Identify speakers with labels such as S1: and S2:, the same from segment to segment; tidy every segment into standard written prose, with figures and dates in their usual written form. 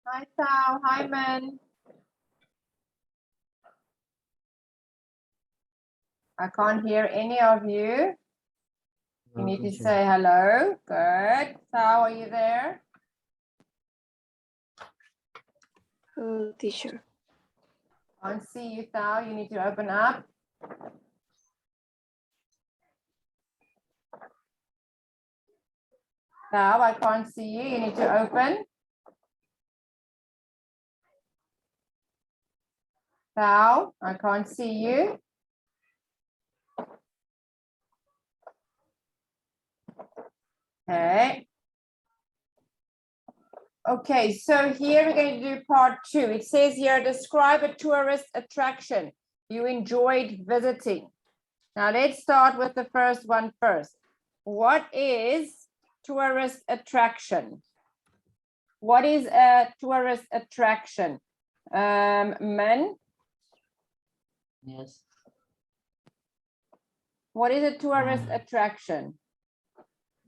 S1: Hi, Sal. Hi, Man. I can't hear any of you. You need to say hello. Good. Sal, are you there?
S2: Hello, teacher.
S1: Can't see you, Sal. You need to open up. Sal, I can't see you. You need to open. Sal, I can't see you. Okay. Okay, so here we're going to do part 2. It says here, describe a tourist attraction you enjoyed visiting. Now let's start with the first one first. What is tourist attraction? What is a tourist attraction? Men?
S3: Yes.
S1: What is a tourist attraction?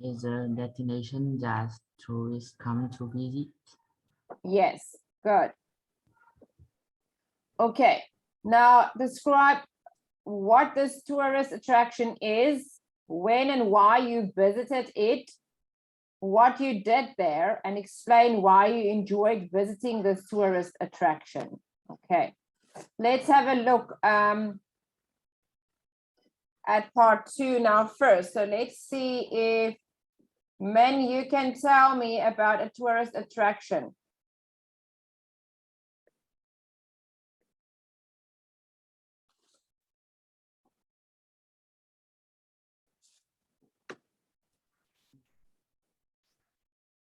S3: Is a destination that tourists come to visit.
S1: Yes, good. Okay, now describe what this tourist attraction is, when and why you visited it, what you did there, and explain why you enjoyed visiting this tourist attraction. Okay, let's have a look at part 2 now first. So let's see if Men, you can tell me about a tourist attraction.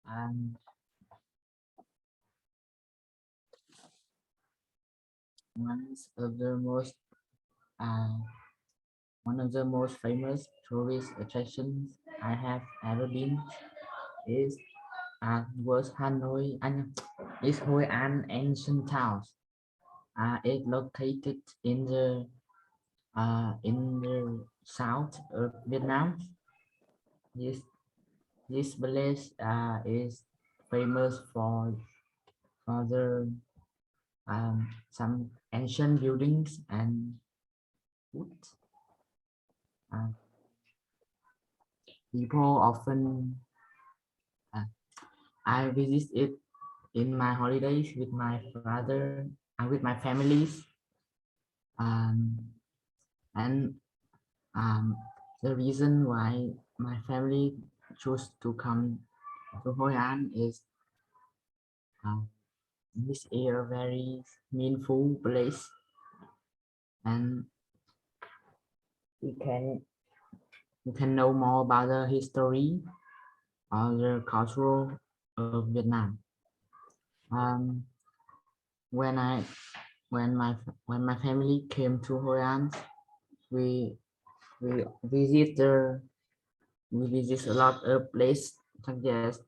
S3: And one of the most famous tourist attractions I have ever been is was Hanoi, is Hoi An ancient town. It's located in the south of Vietnam. This place is famous for the some ancient buildings and food. People often I visit it in my holidays with my father and with my families, and the reason why my family chose to come to Hoi An is this is a very meaningful place, and you can know more about the history or the cultural of Vietnam. When my family came to Hoi An, we visit a lot of places such as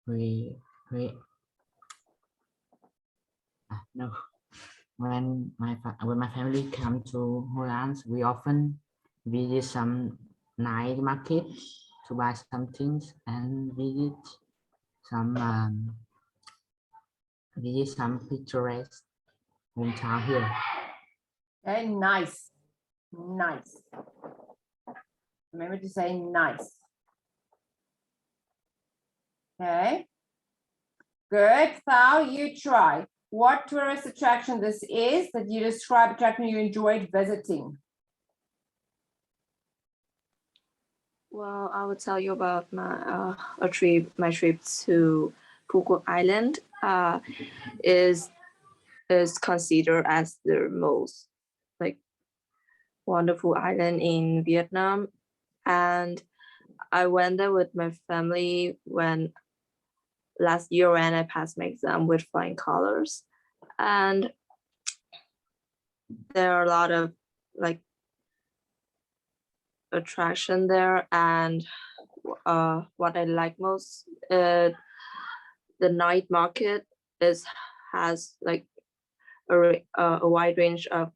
S3: we no when my family come to Hoi An, we often visit some night market to buy some things and some picturesque hometown here.
S1: Okay, nice. Nice. Remember to say nice. Okay. Good. Thao, you try. What tourist attraction this is that you describe attraction you enjoyed visiting?
S2: Well, I will tell you about my my trip to Phu Quoc Island. Is considered as the most like wonderful island in Vietnam, and I went there with my family when last year when I passed my exam with flying colors, and there are a lot of like attraction there, and what I like most, the night market has like a wide range of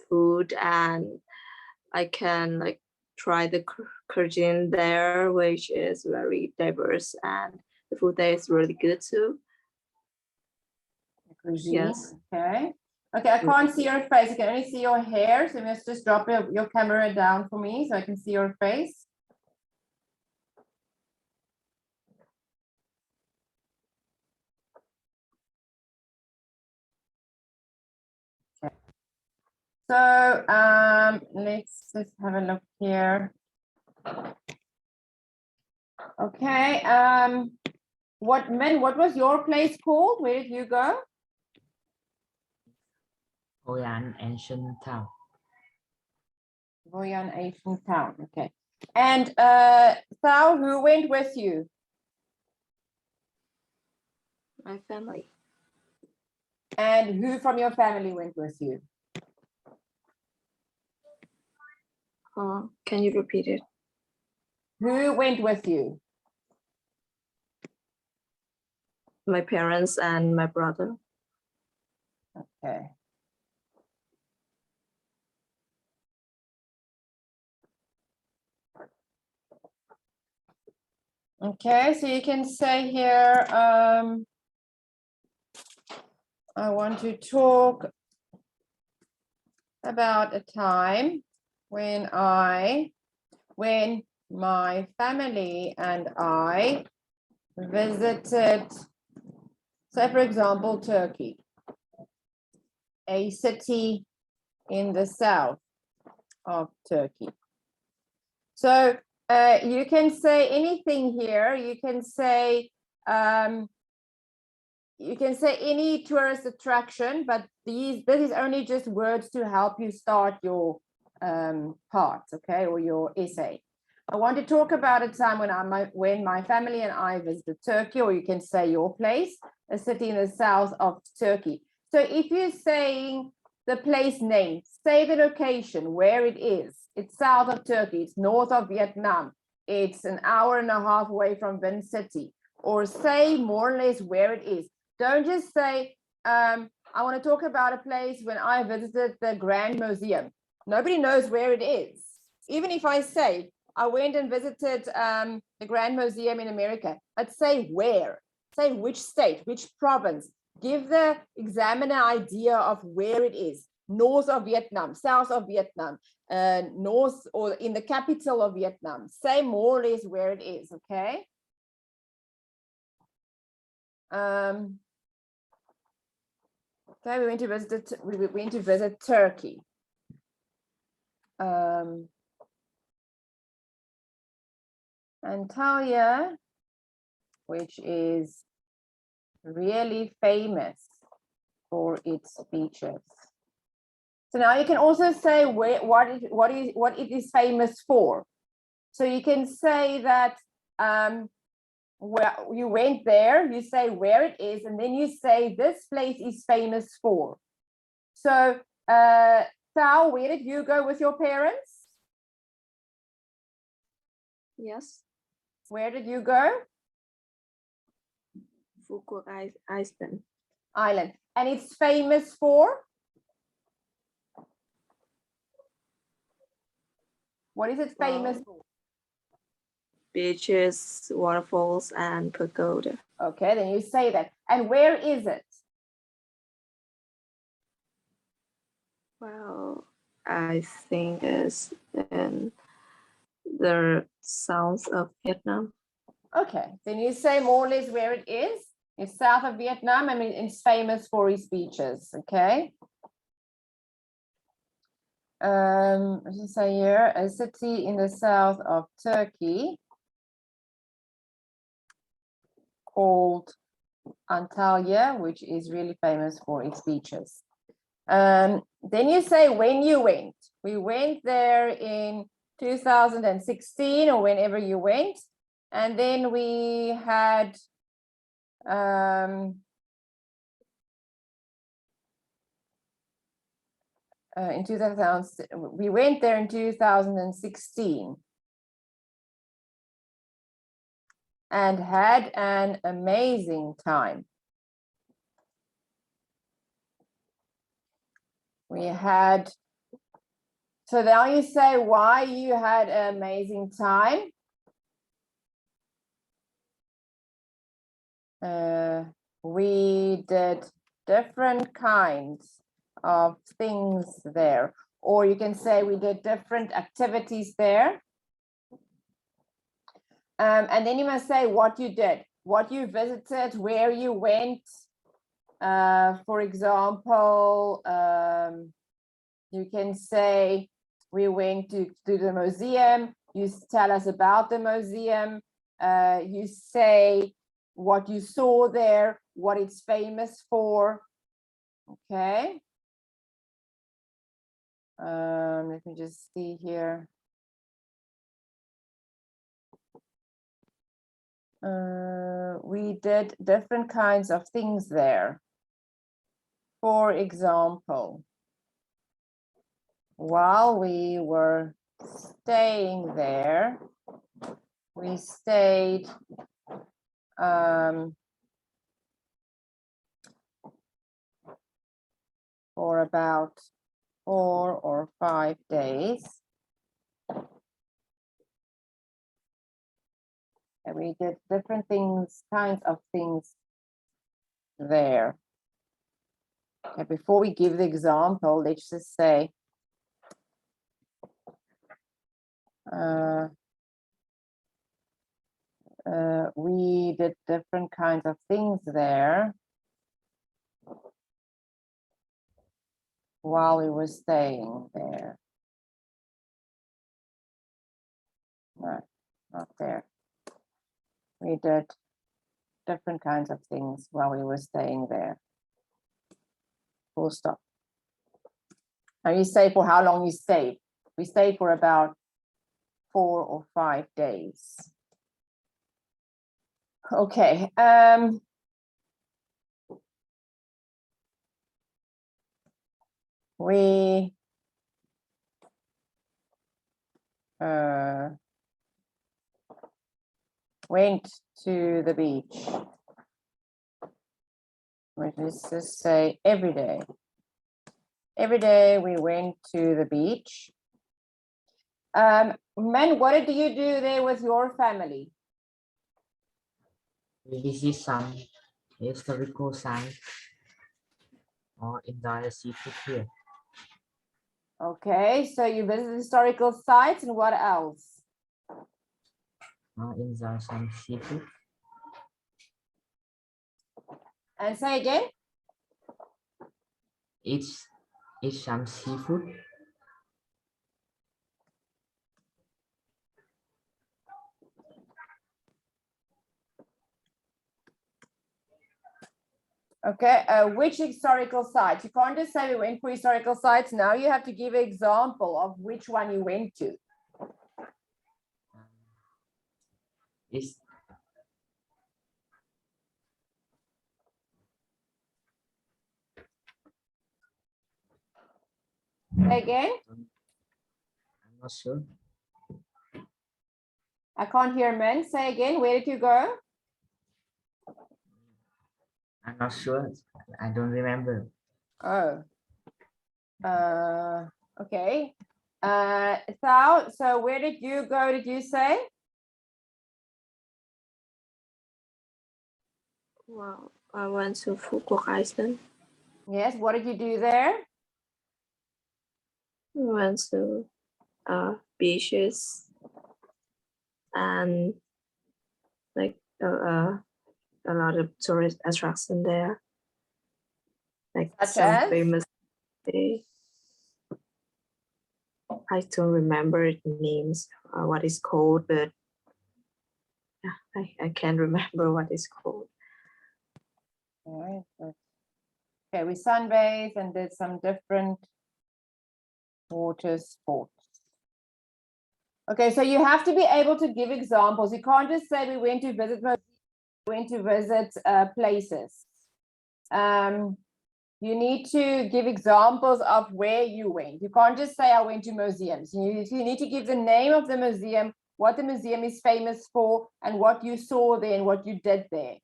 S2: food, and I can like try the cuisine there, which is very diverse, and the food there is really good too.
S1: Cuisine.
S2: Yes.
S1: Okay. Okay, I can't see your face. I can only see your hair. So you must just drop your camera down for me so I can see your face. Okay. So let's just have a look here. Okay. What was your place called? Where did you go?
S3: Hoi An ancient town.
S1: Voyan Asian town. Okay. And Thao, who went with you?
S2: My family.
S1: And who from your family went with you?
S2: Can you repeat it?
S1: Who went with you?
S2: My parents and my brother.
S1: Okay. Okay, so you can say here, I want to talk about a time when my family and I visited, say for example, Turkey, a city in the south of Turkey. So you can say anything here. You can say any tourist attraction, but this is only just words to help you start your part, okay, or your essay. I want to talk about a time when my family and I visited Turkey, or you can say your place, a city in the south of Turkey. So if you're saying the place name, say the location, where it is. It's south of Turkey, it's north of Vietnam, it's an hour and a half away from Vin City, or say more or less where it is. Don't just say, I want to talk about a place when I visited the Grand Museum. Nobody knows where it is. Even if I say, I went and visited the Grand Museum in America, but say where, say which state, which province. Give the examiner an idea of where it is. North of Vietnam, south of Vietnam, north or in the capital of Vietnam. Say more or less where it is, okay? Okay, we went to visit Turkey. Antalya, which is really famous for its beaches. So now you can also say what it is famous for. So you can say that where you went there, you say where it is, and then you say this place is famous for. So Thao, where did you go with your parents?
S2: Yes.
S1: Where did you go?
S2: Phu Quoc Island.
S1: Island. And it's famous for? What is it famous for?
S2: Beaches, waterfalls, and pagoda.
S1: Okay, then you say that. And where is it?
S2: Well, I think it's in the south of Vietnam.
S1: Okay, then you say more or less where it is. It's south of Vietnam. I mean, it's famous for its beaches. Okay. Let's just say here, a city in the south of Turkey called Antalya, which is really famous for its beaches. Then you say when you went. We went there in 2016 or whenever you went. And then we had in 2000, we went there in 2016 and had an amazing time. We had, so now you say why you had an amazing time. We did different kinds of things there. Or you can say we did different activities there. And then you must say what you did, what you visited, where you went. For example, you can say we went to the museum. You tell us about the museum. You say what you saw there, what it's famous for. Okay. Let me just see here. We did different kinds of things there. For example, while we were staying there, we stayed for about 4 or 5 days. And we did different things, kinds of things there. Okay, before we give the example, let's just say, we did different kinds of things there while we were staying there. No, not there. We did different kinds of things while we were staying there. Full stop. Now you say for how long you stayed. We stayed for about 4 or 5 days. Okay. We went to the beach. Let's just say every day. Every day we went to the beach. Men, what did you do there with your family?
S3: We visit some historical sites or enjoy the seafood here.
S1: Okay, so you visited historical sites, and what else?
S3: Enjoy some seafood.
S1: And say again.
S3: Eat some seafood.
S1: Okay, which historical sites? You can't just say we went for historical sites. Now you have to give an example of which one you went to.
S3: It's
S1: Say again.
S3: I'm not sure.
S1: I can't hear men. Say again. Where did you go?
S3: I'm not sure. I don't remember.
S1: Oh. Okay. Thao, so where did you go, did you say?
S2: Well, I went to Fukuoka Island.
S1: Yes, what did you do there?
S2: We went to beaches and like a lot of tourist attraction there, like
S1: Such
S2: some
S1: as?
S2: famous. I don't remember the names, what it's called, but yeah, I can't remember what it's called.
S1: All right. Okay, we sunbathed and did some different water sports. Okay, so you have to be able to give examples. You can't just say we went to visit places. You need to give examples of where you went. You can't just say I went to museums. You need to give the name of the museum, what the museum is famous for, and what you saw there and what you did there.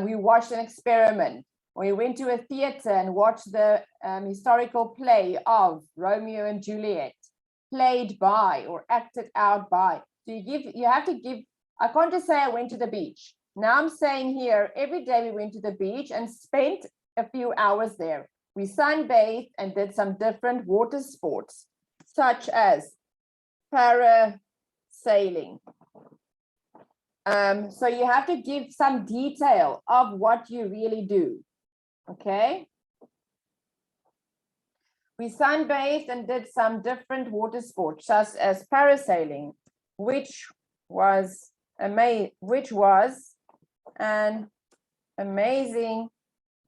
S1: We watched an experiment. We went to a theater and watched the historical play of Romeo and Juliet, played by or acted out by. So you have to give, I can't just say I went to the beach. Now I'm saying here, every day we went to the beach and spent a few hours there. We sunbathed and did some different water sports, such as parasailing. So you have to give some detail of what you really do, okay? We sunbathed and did some different water sports, such as parasailing, which was an amazing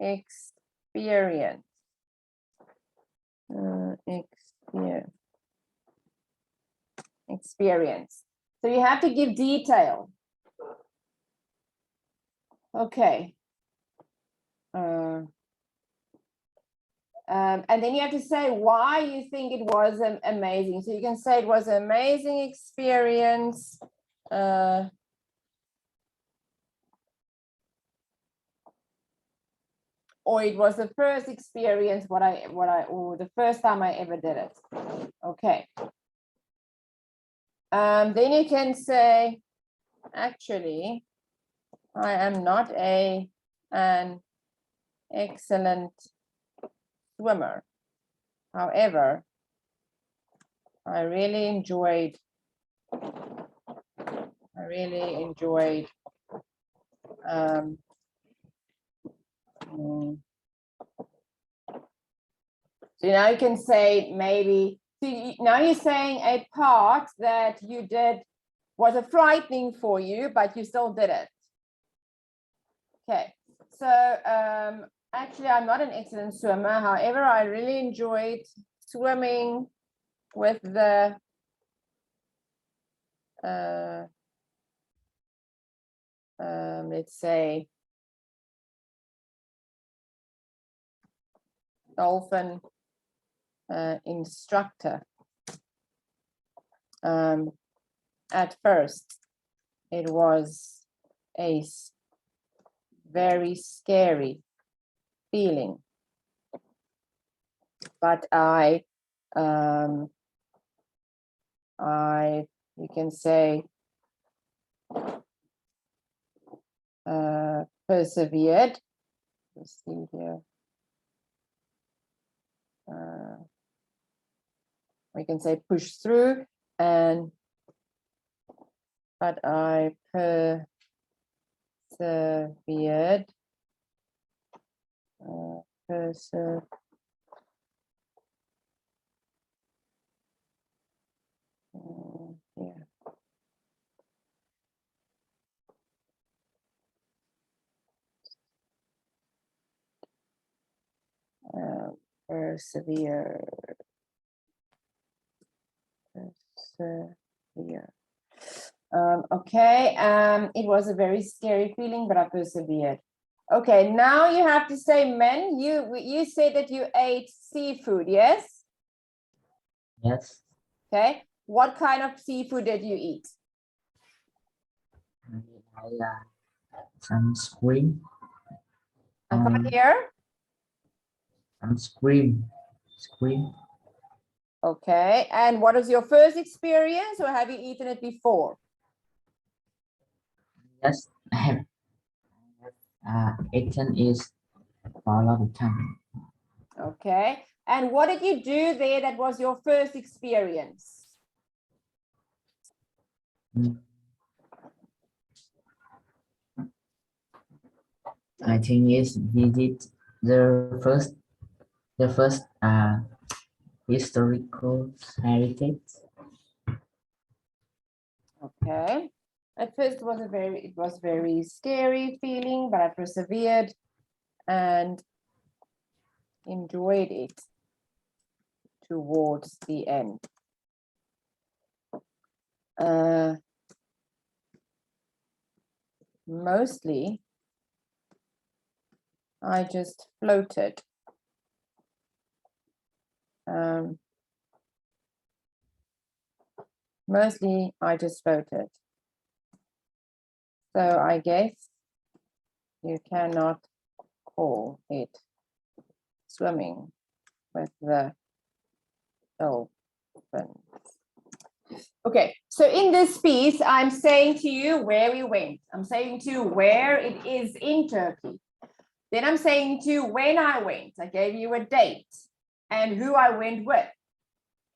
S1: experience. Experience. So you have to give detail. Okay. And then you have to say why you think it was amazing. So you can say it was an amazing experience. Or it was the first experience or the first time I ever did it. Okay. Then you can say, actually, I am not an excellent swimmer. However, I really enjoyed so now you can say maybe, now you're saying a part that you did was a frightening for you, but you still did it. Okay, so actually I'm not an excellent swimmer. However, I really enjoyed swimming with the let's say dolphin instructor. At first, it was a very scary feeling, but you can say persevered. Let's see here. We can say push through, but I persevered. Persevere. Okay, it was a very scary feeling, but I persevered. Okay, now you have to say, Men, you said that you ate seafood, yes?
S3: Yes.
S1: Okay, what kind of seafood did you eat?
S3: Some scream.
S1: Come here.
S3: Some scream.
S1: Okay, and what was your first experience, or have you eaten it before?
S3: Yes, I have eaten it for a long time.
S1: Okay, and what did you do there that was your first experience?
S3: I think it's visit the first historical heritage.
S1: Okay, at first it was very scary feeling, but I persevered and enjoyed it towards the end. Mostly I just floated. Mostly I just floated. So I guess you cannot call it swimming with the dolphins. Okay, so in this piece, I'm saying to you where we went. I'm saying to you where it is in Turkey. Then I'm saying to you when I went. I gave you a date and who I went with.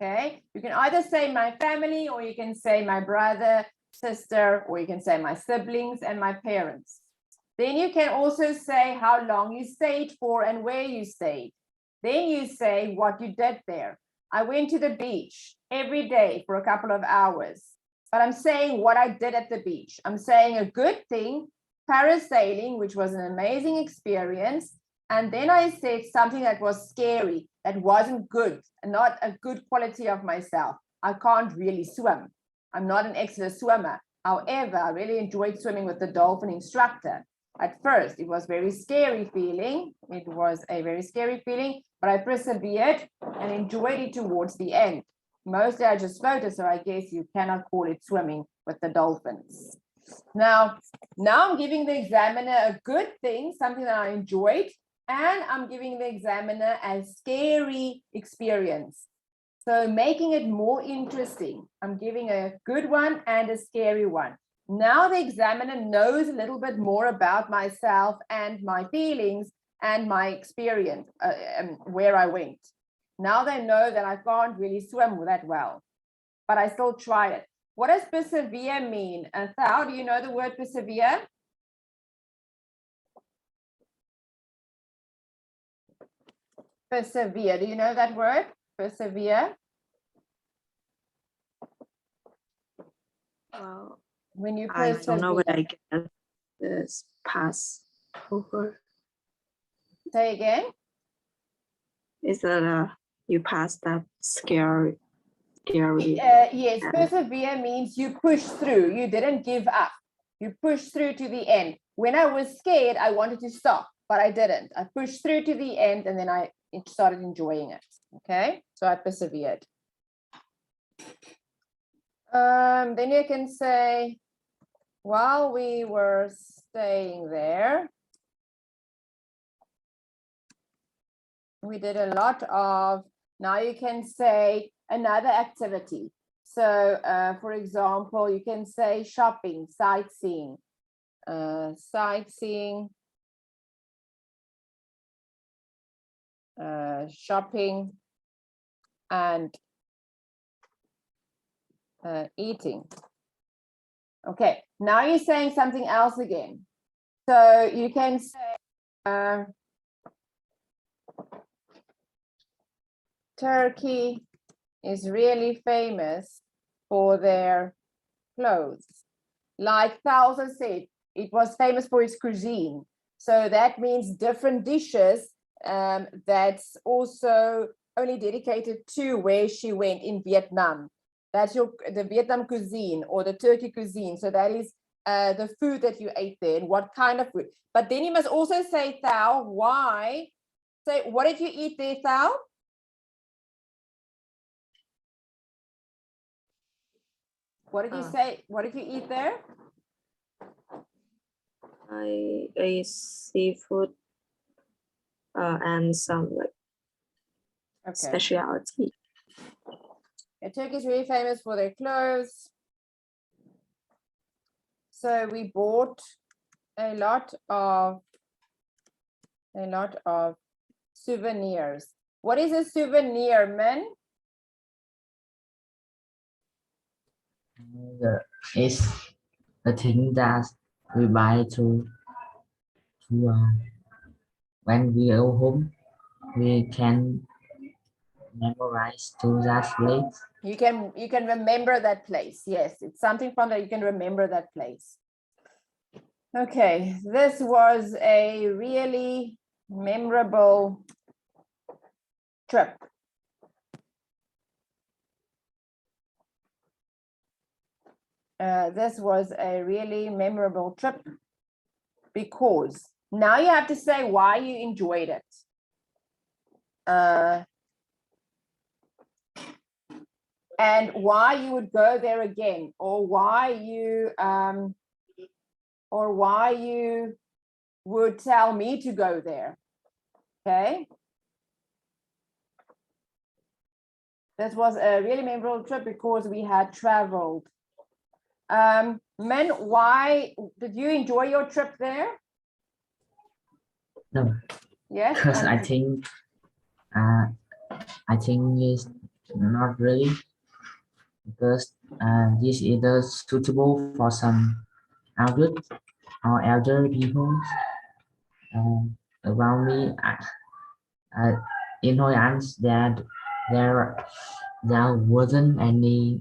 S1: Okay, you can either say my family, or you can say my brother, sister, or you can say my siblings and my parents. Then you can also say how long you stayed for and where you stayed. Then you say what you did there. I went to the beach every day for a couple of hours, but I'm saying what I did at the beach. I'm saying a good thing, parasailing, which was an amazing experience. And then I said something that was scary, that wasn't good, not a good quality of myself. I can't really swim. I'm not an excellent swimmer. However, I really enjoyed swimming with the dolphin instructor. At first, it was very scary feeling. It was a very scary feeling, but I persevered and enjoyed it towards the end. Mostly I just floated, so I guess you cannot call it swimming with the dolphins. Now I'm giving the examiner a good thing, something that I enjoyed, and I'm giving the examiner a scary experience. So making it more interesting. I'm giving a good one and a scary one. Now the examiner knows a little bit more about myself and my feelings and my experience, where I went. Now they know that I can't really swim that well, but I still tried it. What does persevere mean? Thao, do you know the word persevere? Persevere, do you know that word? Persevere? When you
S2: I
S1: persevere.
S2: don't know what I guess is pass over.
S1: Say again?
S2: Is that you pass that scary?
S1: Yes, persevere means you push through. You didn't give up. You pushed through to the end. When I was scared, I wanted to stop, but I didn't. I pushed through to the end, and then I started enjoying it. Okay, so I persevered. Then you can say, while we were staying there, we did a lot of, now you can say another activity. So for example, you can say shopping, sightseeing, shopping, and eating. Okay, now you're saying something else again. So you can say Turkey is really famous for their clothes. Like Thousa said, it was famous for its cuisine. So that means different dishes that's also only dedicated to where she went in Vietnam. That's the Vietnam cuisine or the Turkey cuisine. So that is the food that you ate there and what kind of food. But then you must also say, Thao, why? Say, what did you eat there, Thao? What did you say? What did you eat there?
S2: I ate seafood and some like specialty.
S1: Turkey is really famous for their clothes. So we bought a lot of souvenirs. What is a souvenir, men?
S3: It's the thing that we buy to when we go home, we can memorize to that place.
S1: You can remember that place. Yes, it's something from that you can remember that place. Okay, this was a really memorable trip. This was a really memorable trip because now you have to say why you enjoyed it. And why you would go there again, or why you would tell me to go there. Okay. This was a really memorable trip because we had traveled. Men, why did you enjoy your trip there?
S3: No,
S1: Yes.
S3: because I think it's not really, because this is either suitable for some adult or elder people around me. In Hoyans, there wasn't any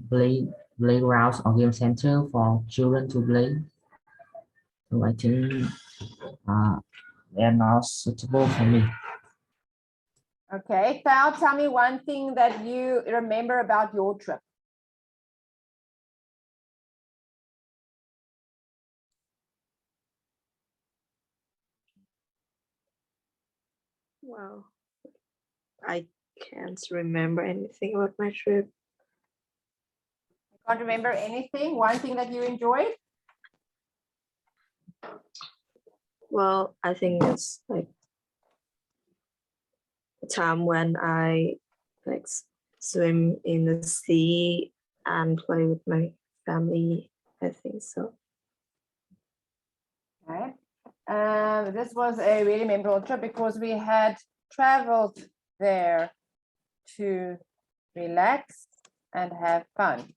S3: playgrounds or game center for children to play. So I think they're not suitable for me.
S1: Okay, Thao, tell me one thing that you remember about your trip.
S2: Wow. I can't remember anything about my trip.
S1: Can't remember anything? One thing that you enjoyed?
S2: Well, I think it's like the time when I like swim in the sea and play with my family. I think so.
S1: Okay. This was a really memorable trip because we had traveled there to relax and have fun.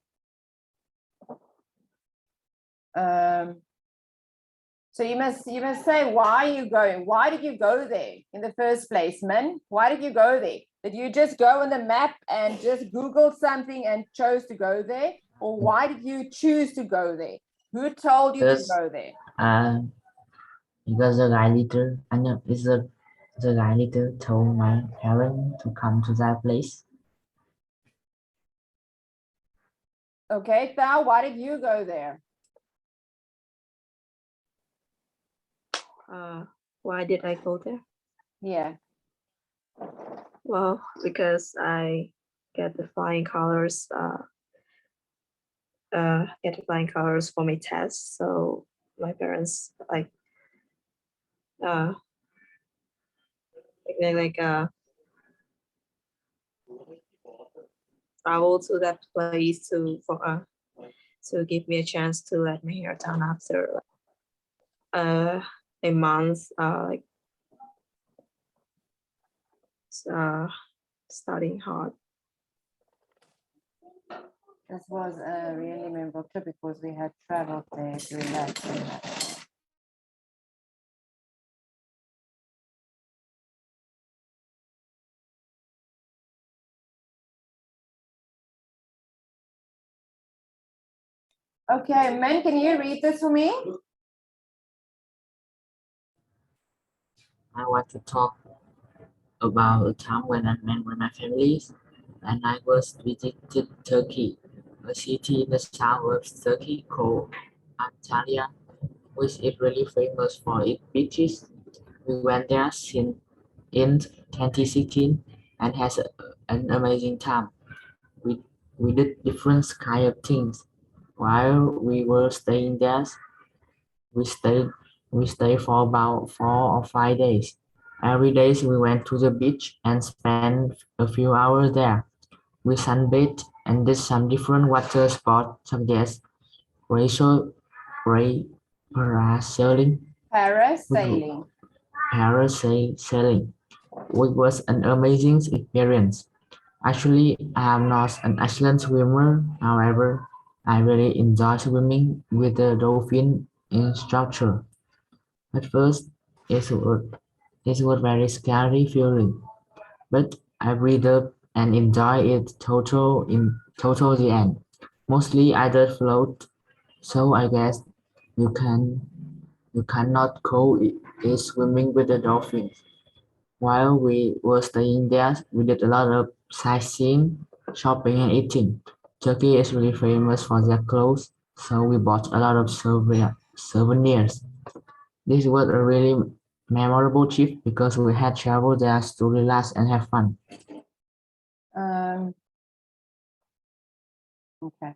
S1: So you must say why you going. Why did you go there in the first place, Min? Why did you go there? Did you just go on the map and just Google something and chose to go there? Or why did you choose to go there? Who told you to
S3: Because
S1: go there?
S3: Because the guy leader, I know it's the guy leader told my parents to come to that place.
S1: Okay, Thao, why did you go there?
S2: Why did I go there?
S1: Yeah.
S2: Well, because I get the flying colors. Get the flying colors for my test. So my parents travel to that place to give me a chance to let my hair down after a month studying hard.
S1: This was a really memorable trip because we had traveled there to relax and have fun. Okay, Min, can you read this for me?
S3: I want to talk about a time when I met with my family and I was visited Turkey, a city in the south of Turkey called Antalya, which is really famous for its beaches. We went there in 2016 and has an amazing time. We did different kind of things. While we were staying there, we stayed we stayed for about 4 or 5 days. Every day we went to the beach and spent a few hours there. We sunbathed and did some different water sports such as parasailing, parasailing,
S1: Parasailing.
S3: parasailing, which was an amazing experience. Actually, I am not an excellent swimmer. However, I really enjoy swimming with the dolphin instructor. At first, it was very scary feeling, but I breathed up and enjoyed it total the end. Mostly I just float, so I guess you cannot call it swimming with the dolphins. While we were staying there, we did a lot of sightseeing, shopping, and eating. Turkey is really famous for their clothes, so we bought a lot of souvenirs. This was a really memorable trip because we had traveled there to relax and have fun.
S1: Okay.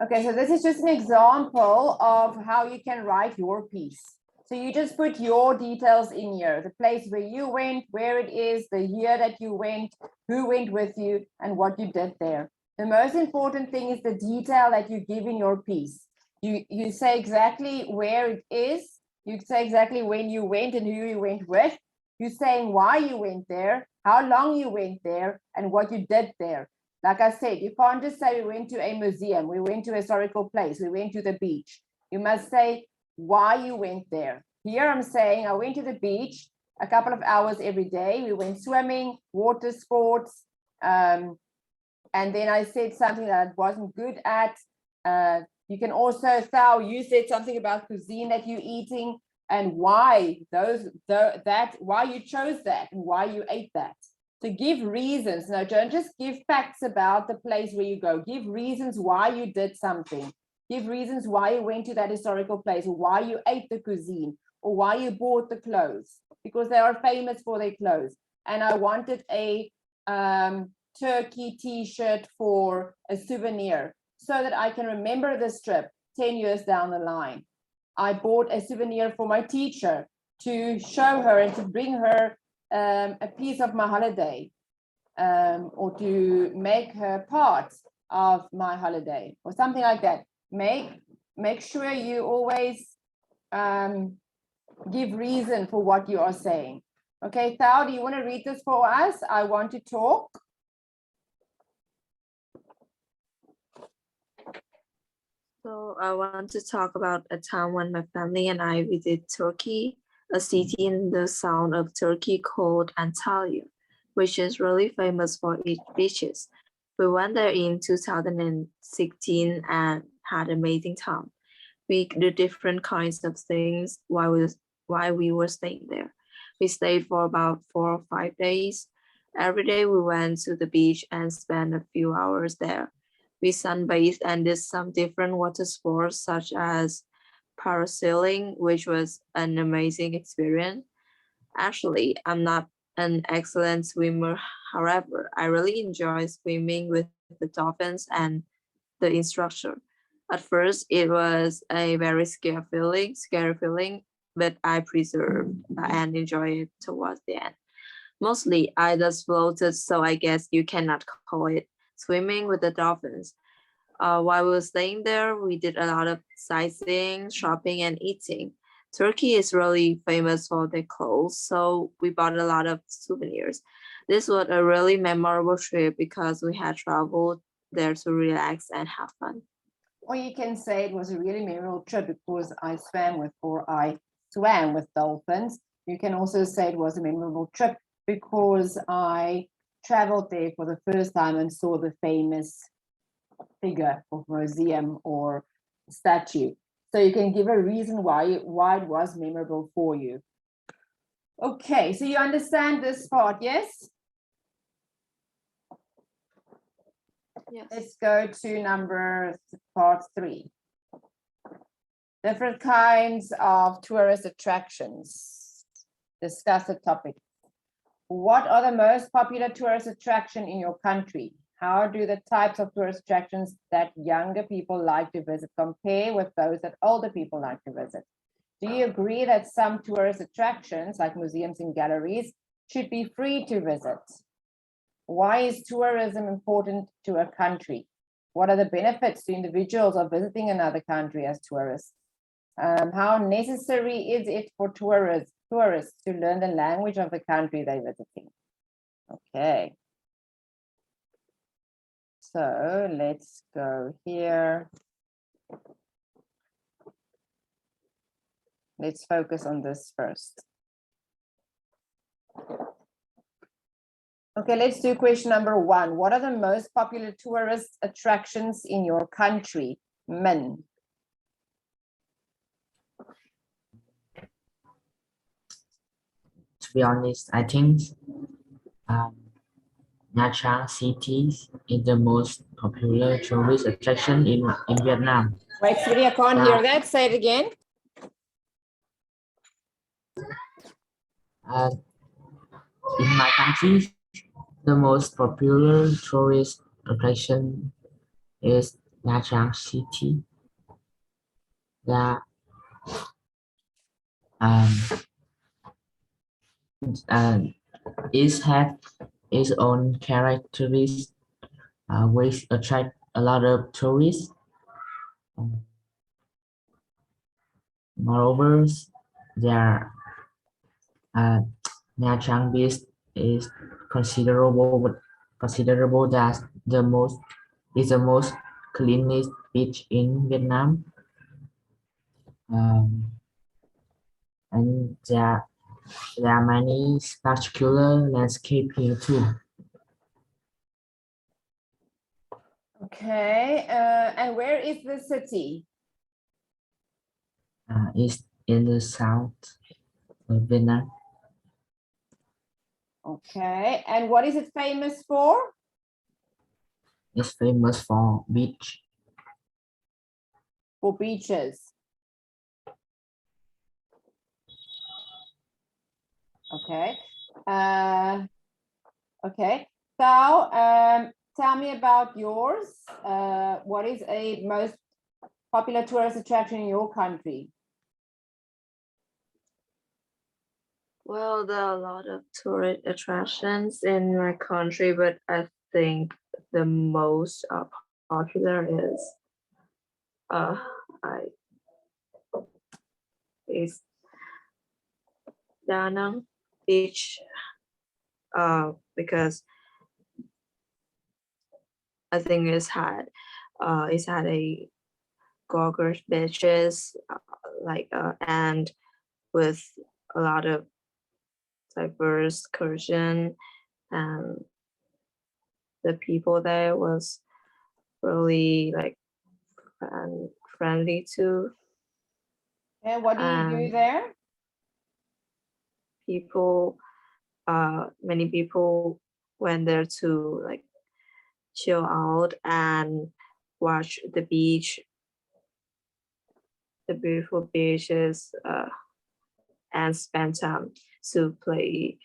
S1: Okay, so this is just an example of how you can write your piece. So you just put your details in here, the place where you went, where it is, the year that you went, who went with you, and what you did there. The most important thing is the detail that you give in your piece. You say exactly where it is, You say exactly when you went and who you went with. You're saying why you went there, how long you went there, and what you did there. Like I said, you can't just say we went to a museum, we went to a historical place, we went to the beach. You must say why you went there. Here I'm saying I went to the beach a couple of hours every day. We went swimming, water sports, and then I said something that I wasn't good at. You can also, Thao, you said something about cuisine that you're eating and why why you chose that and why you ate that. So give reasons. No, don't just give facts about the place where you go. Give reasons why you did something. Give reasons why you went to that historical place, or why you ate the cuisine, or why you bought the clothes, because they are famous for their clothes. And I wanted a Turkey t-shirt for a souvenir so that I can remember this trip 10 years down the line. I bought a souvenir for my teacher to show her and to bring her a piece of my holiday, or to make her part of my holiday, or something like that. Make sure you always give reason for what you are saying. Okay, Thao, do you want to read this for us? I want to talk.
S2: So I want to talk about a time when my family and I visited Turkey, a city in the south of Turkey called Antalya, which is really famous for its beaches. We went there in 2016 and had an amazing time. We did different kinds of things while we were staying there. We stayed for about 4 or 5 days. Every day we went to the beach and spent a few hours there. We sunbathed and did some different water sports such as parasailing, which was an amazing experience. Actually, I'm not an excellent swimmer. However, I really enjoy swimming with the dolphins and the instructor. At first, it was a very scary feeling, but I persevered and enjoyed it towards the end. Mostly, I just floated, so I guess you cannot call it swimming with the dolphins. While we were staying there, we did a lot of sightseeing, shopping, and eating. Turkey is really famous for their clothes, so we bought a lot of souvenirs. This was a really memorable trip because we had traveled there to relax and have fun.
S1: Or you can say it was a really memorable trip because I swam with dolphins. You can also say it was a memorable trip because I traveled there for the first time and saw the famous figure of museum or statue. So you can give a reason why it was memorable for you. Okay, so you understand this part, yes?
S2: Yes.
S1: Let's go to part 3. Different kinds of tourist attractions. Discuss the topic. What are the most popular tourist attractions in your country? How do the types of tourist attractions that younger people like to visit compare with those that older people like to visit? Do you agree that some tourist attractions, like museums and galleries, should be free to visit? Why is tourism important to a country? What are the benefits to individuals of visiting another country as tourists? How necessary is it for tourists to learn the language of the country they're visiting? Okay. So let's go here. Let's focus on this first. Okay, let's do question number 1. What are the most popular tourist attractions in your country? Min.
S3: To be honest, I think Nha Trang City is the most popular tourist attraction in Vietnam.
S1: Wait, Siri, I can't hear that. Say it again.
S3: In my country, the most popular tourist attraction is Nha Trang City. That it has its own characteristics, which attract a lot of tourists. Moreover, their Nha Trang Beach is considerable that the most cleanest beach in Vietnam. Um, and there are many spectacular landscape here too.
S1: Okay, and where is the city?
S3: It's in the south of Vietnam.
S1: Okay, and what is it famous for?
S3: It's famous for beach.
S1: For beaches. Okay. Okay. So, tell me about yours. What is a most popular tourist attraction in your country?
S2: Well, there are a lot of tourist attractions in my country, but I think the most popular uh I is Da Nang Beach, because I think it's had a gorgeous beaches, and with a lot of diverse culture, and the people there was really like friendly too.
S1: And what do you do
S2: And
S1: there?
S2: many people went there to like chill out and watch the beach, the beautiful beaches, and spend time to play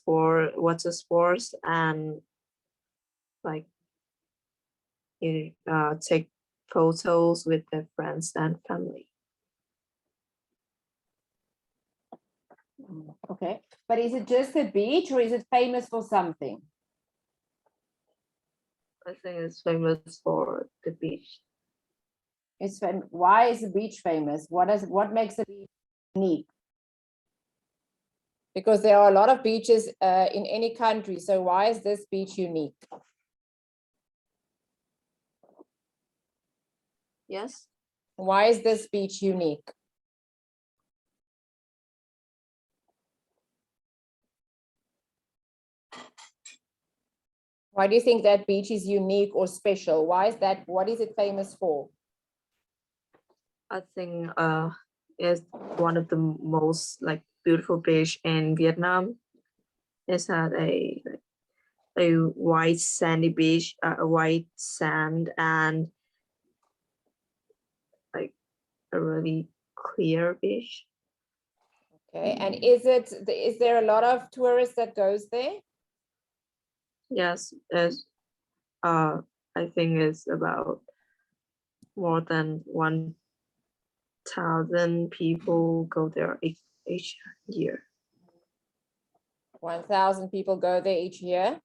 S2: water sports, and like take photos with their friends and family.
S1: Okay, but is it just a beach or is it famous for something?
S2: I think it's famous for the beach.
S1: Why is the beach famous? What makes the beach unique? Because there are a lot of beaches in any country. So why is this beach unique?
S2: Yes.
S1: Why is this beach unique? Why do you think that beach is unique or special? Why is that? What is it famous for?
S2: I think it's one of the most like beautiful beach in Vietnam. It's had a white sandy beach, a white sand, and like a really clear beach.
S1: Okay, and is there a lot of tourists that goes there?
S2: Yes, I think it's about more than 1,000 people go there each year.
S1: 1,000 people go there each year.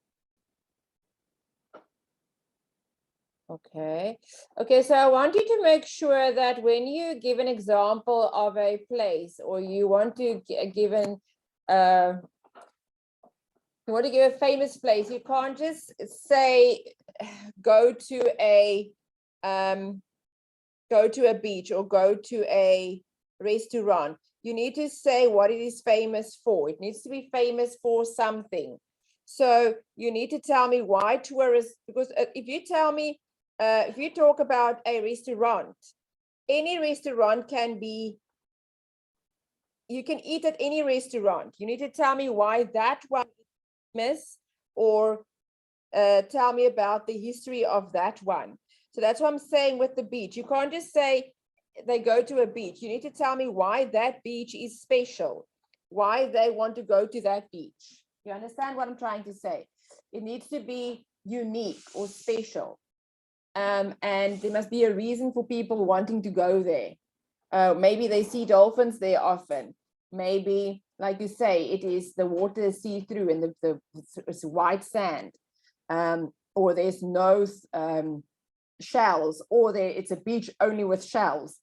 S1: Okay. Okay, so I want you to make sure that when you give an example of a place, or you want to give a famous place, you can't just say go to a beach or go to a restaurant. You need to say what it is famous for. It needs to be famous for something. So you need to tell me why tourists, because if you tell me, if you talk about a restaurant, any restaurant can be, you can eat at any restaurant. You need to tell me why that one is famous, or tell me about the history of that one. So that's what I'm saying with the beach. You can't just say they go to a beach. You need to tell me why that beach is special, why they want to go to that beach. You understand what I'm trying to say? It needs to be unique or special. And there must be a reason for people wanting to go there. Maybe they see dolphins there often. Maybe, like you say, it is the water is see-through and it's white sand. Or there's no shells, or it's a beach only with shells.